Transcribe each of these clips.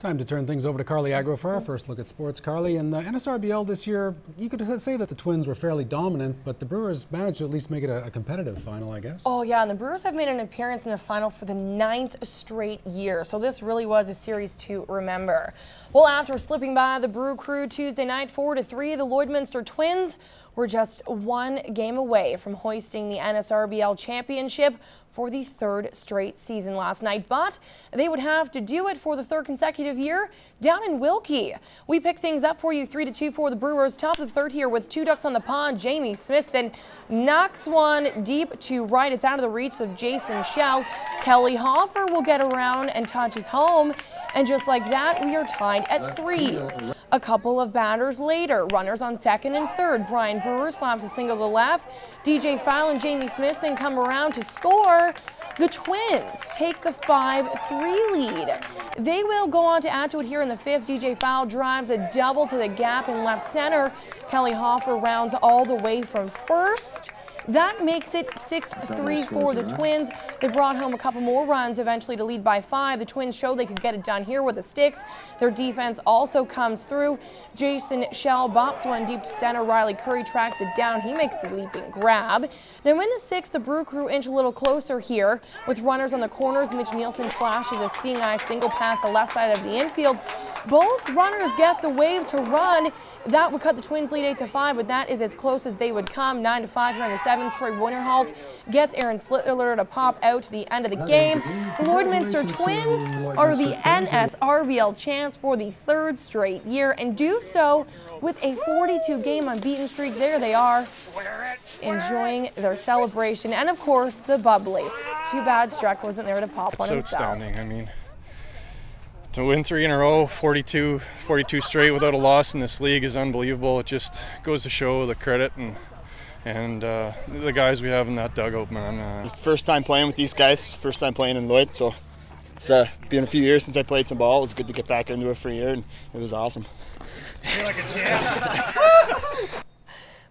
Time to turn things over to Carly Agro for our first look at sports. Carly, in the NSRBL this year, you could say that the Twins were fairly dominant, but the Brewers managed to at least make it a competitive final, I guess. Oh yeah, and the Brewers have made an appearance in the final for the 9th straight year, so this really was a series to remember. Well, after slipping by the Brew Crew Tuesday night 4-3, the Lloydminster Twins were just one game away from hoisting the NSRBL championship for the 3rd straight season last night, but they would have to do it for the 3rd consecutive year down in Wilkie. We pick things up for you 3-2 for the Brewers. Top of the 3rd here with 2 ducks on the pond. Jamie Smithson knocks one deep to right. It's out of the reach of Jason Schell. Kelly Hoffer will get around and touches home. And just like that, we are tied at 3s. A couple of batters later, runners on 2nd and 3rd. Brian Brewer slaps a single to the left. DJ File and Jamie Smithson come around to score. The Twins take the 5-3 lead. They will go on to add to it here in the 5th. DJ Fowle drives a double to the gap in left center. Kelly Hoffer rounds all the way from first. That makes it 6-3 for the Twins. They brought home a couple more runs eventually to lead by 5. The Twins showed they could get it done here with the sticks. Their defense also comes through. Jason Schell bops one deep to center. Riley Curry tracks it down. He makes a leaping grab. Now in the 6th, the Brew Crew inch a little closer here with runners on the corners. Mitch Nielsen slashes a seeing eye single past the left side of the infield. Both runners get the wave to run. That would cut the Twins lead 8-5, but that is as close as they would come. 9-5 here in the 7th. Troy Winterholt gets Aaron Slittler to pop out to the end of the game. The Lloydminster Twins are the NSRBL champs for the 3rd straight year and do so with a 42-game unbeaten streak. There they are, enjoying their celebration. And of course, the bubbly. Too bad Streck wasn't there to pop one himself. Outstanding. I mean, to win 3 in a row, 42 straight without a loss in this league is unbelievable. It just goes to show the credit and the guys we have in that dugout, man. First time playing with these guys, first time playing in Lloyd, so it's been a few years since I played some ball. It was good to get back into it for a year, and it was awesome. You're like a champ.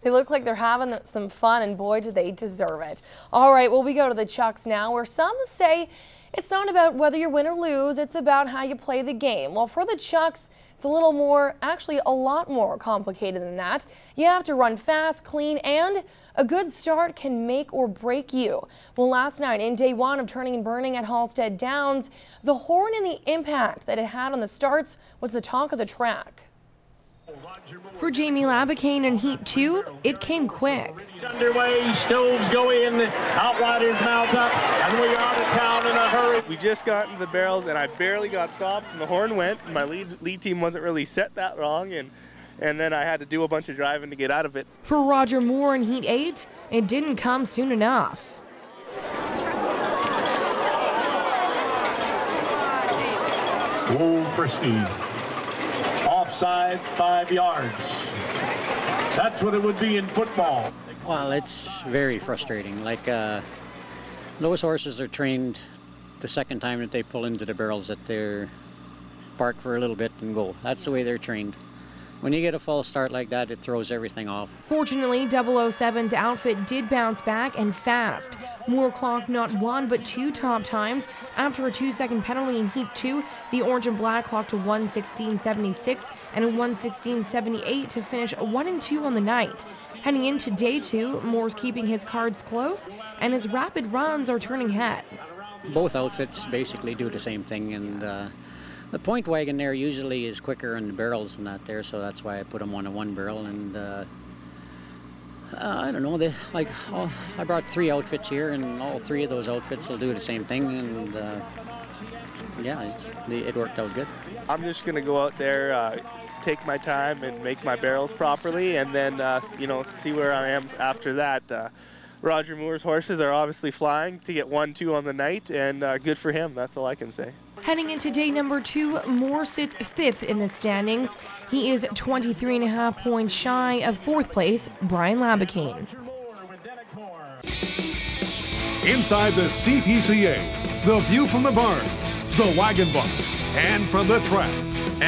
They look like they're having some fun, and boy, do they deserve it. All right, well, we go to the Chucks now, where some say it's not about whether you win or lose, it's about how you play the game. Well, for the Chucks, it's a little more, actually a lot more complicated than that. You have to run fast, clean, and a good start can make or break you. Well, last night in day 1 of turning and burning at Halstead Downs, the horn and the impact that it had on the starts was the talk of the track. For Jamie Labicane in Heat 2, it came quick. He's underway, stoves go in, Outriders mount up, and we are out of town in a hurry. We just got into the barrels, and I barely got stopped, and the horn went, and my lead team wasn't really set that wrong, and then I had to do a bunch of driving to get out of it. For Roger Moore in Heat 8, it didn't come soon enough. Whoa, frisky. Offside, 5 yards. That's what it would be in football. Well, it's very frustrating. Like those horses are trained the second time that they pull into the barrels that they're park for a little bit and go. That's the way they're trained. When you get a false start like that, it throws everything off. Fortunately, 007's outfit did bounce back and fast. Moore clocked not 1 but 2 top times. After a 2-second penalty in Heat 2, the orange and black clocked a 1:16.76 and a 1:16.78 to finish 1 and 2 on the night. Heading into day 2, Moore's keeping his cards close, and his rapid runs are turning heads. Both outfits basically do the same thing, and the point wagon there usually is quicker in the barrels than that there, so that's why I put them on a 1 barrel. And I don't know, I brought 3 outfits here, and all 3 of those outfits will do the same thing, and yeah, it worked out good. I'm just going to go out there, take my time and make my barrels properly, and then see where I am after that. Roger Moore's horses are obviously flying to get 1-2 on the night, and good for him. That's all I can say. Heading into day number 2, Moore sits 5th in the standings. He is 23.5 points shy of 4th place, Brian Labicane. Inside the CPCA, the view from the barns, the wagon box, and from the track.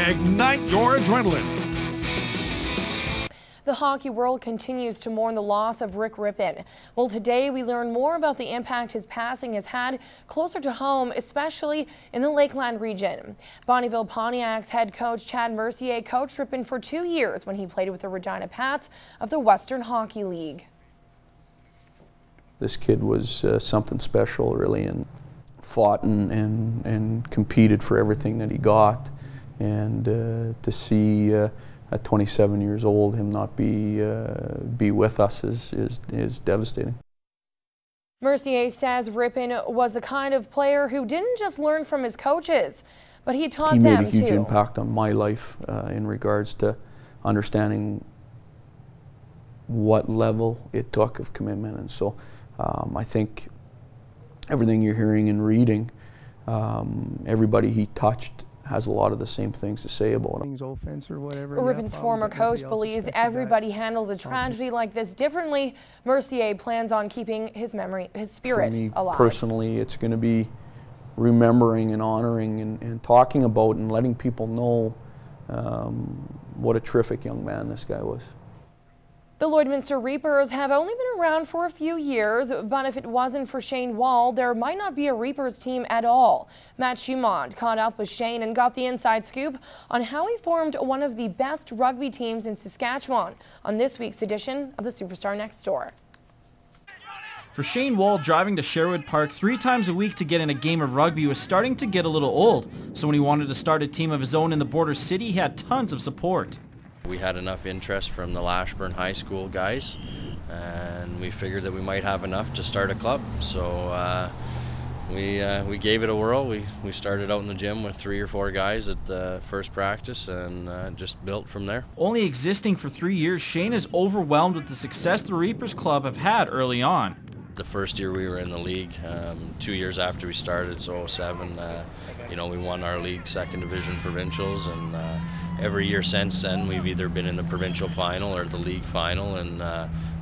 Ignite your adrenaline. The hockey world continues to mourn the loss of Rick Rippon. Well, today we learn more about the impact his passing has had closer to home, especially in the Lakeland region. Bonnyville Pontiac's head coach Chad Mercier coached Rippon for 2 years when he played with the Regina Pats of the Western Hockey League. This kid was something special, really, and fought and competed for everything that he got. And to see at 27 years old him not be with us is devastating. Mercier says Rippon was the kind of player who didn't just learn from his coaches, but he taught them too. He made a huge impact on my life in regards to understanding what level it took of commitment. And so I think everything you're hearing and reading, everybody he touched has a lot of the same things to say about him. Offense or whatever. Rippon's former coach believes everybody handles a tragedy like this differently. Mercier plans on keeping his spirit For me, alive. Personally, it's going to be remembering and honoring and talking about and letting people know what a terrific young man this guy was. The Lloydminster Reapers have only been around for a few years, but if it wasn't for Shane Wall, there might not be a Reapers team at all. Matt Schumont caught up with Shane and got the inside scoop on how he formed one of the best rugby teams in Saskatchewan on this week's edition of the Superstar Next Door. For Shane Wall, driving to Sherwood Park 3 times a week to get in a game of rugby was starting to get a little old. So when he wanted to start a team of his own in the border city, he had tons of support. We had enough interest from the Lashburn High School guys, and we figured that we might have enough to start a club. So we gave it a whirl. We started out in the gym with 3 or 4 guys at the first practice and just built from there. Only existing for 3 years, Shane is overwhelmed with the success the Reapers Club have had early on. The first year we were in the league, 2 years after we started, so 07, we won our league second division provincials, and every year since then we've either been in the provincial final or the league final, and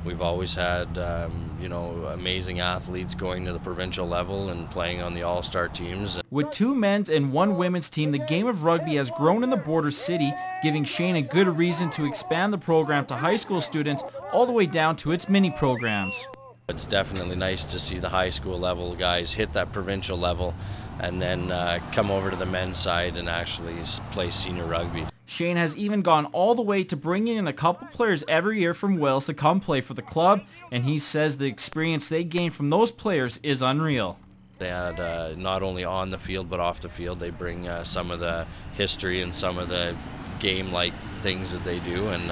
we've always had amazing athletes going to the provincial level and playing on the all-star teams. With 2 men's and 1 women's team, the game of rugby has grown in the border city, giving Shane a good reason to expand the program to high school students all the way down to its mini programs. It's definitely nice to see the high school level guys hit that provincial level and then come over to the men's side and actually play senior rugby. Shane has even gone all the way to bringing in a couple players every year from Wales to come play for the club, and he says the experience they gain from those players is unreal. They had not only on the field but off the field, they bring some of the history and some of the game-like things that they do, and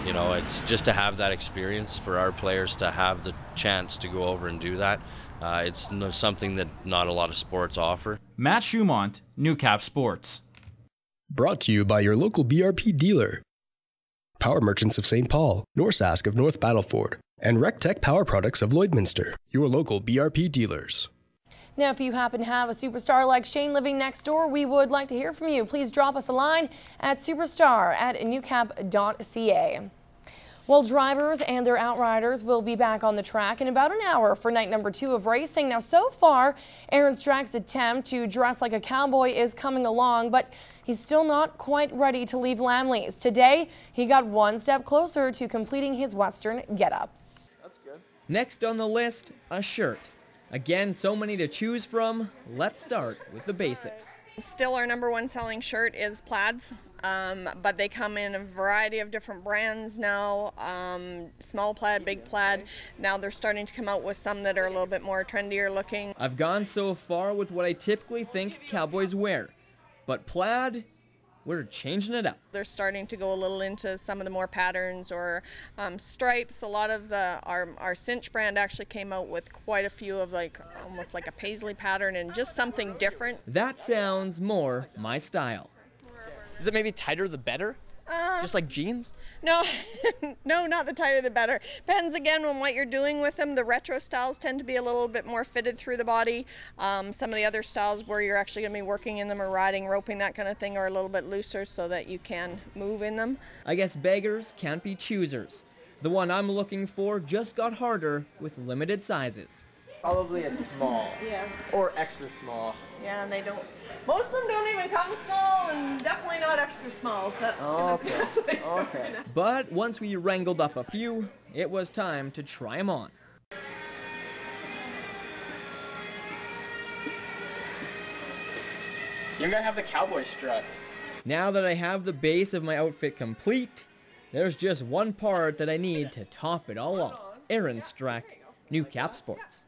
it's just to have that experience for our players to have the chance to go over and do that. It's something that not a lot of sports offer. Matt Schumont, Newcap Sports. Brought to you by your local BRP dealer. Power Merchants of St. Paul, Norsask of North Battleford, and RecTech Power Products of Lloydminster, your local BRP dealers. Now, if you happen to have a superstar like Shane living next door, we would like to hear from you. Please drop us a line at superstar@newcap.ca. Well, drivers and their outriders will be back on the track in about an hour for night number 2 of racing. Now, so far, Aaron Strack's attempt to dress like a cowboy is coming along, but he's still not quite ready to leave Lamley's. Today, he got one step closer to completing his Western getup. That's good. Next on the list, a shirt. Again, so many to choose from. Let's start with the basics. Still, our #1 selling shirt is plaids, but they come in a variety of different brands now, small plaid, big plaid. Now they're starting to come out with some that are a little bit more trendier looking. I've gone so far with what I typically think cowboys wear, but plaid, we're changing it up. They're starting to go a little into some of the more patterns or stripes. A lot of our Cinch brand actually came out with quite a few of almost like a paisley pattern and just something different. That sounds more my style. Is it maybe tighter the better? Just like jeans? No, no, not the tighter the better. Depends again on what you're doing with them. The retro styles tend to be a little bit more fitted through the body. Some of the other styles where you're actually going to be working in them or riding, roping, that kind of thing are a little bit looser so that you can move in them. I guess beggars can't be choosers. The one I'm looking for just got harder with limited sizes. Probably a small. Yes. Or extra small. Yeah, and they don't. Most of them don't even come small, and definitely not extra the smalls. That's Okay. gonna be the best way Okay. But once we wrangled up a few, it was time to try them on. You're gonna have the cowboy strut. Now that I have the base of my outfit complete, there's just one part that I need to top it all off. Aaron Strack, New Cap Sports.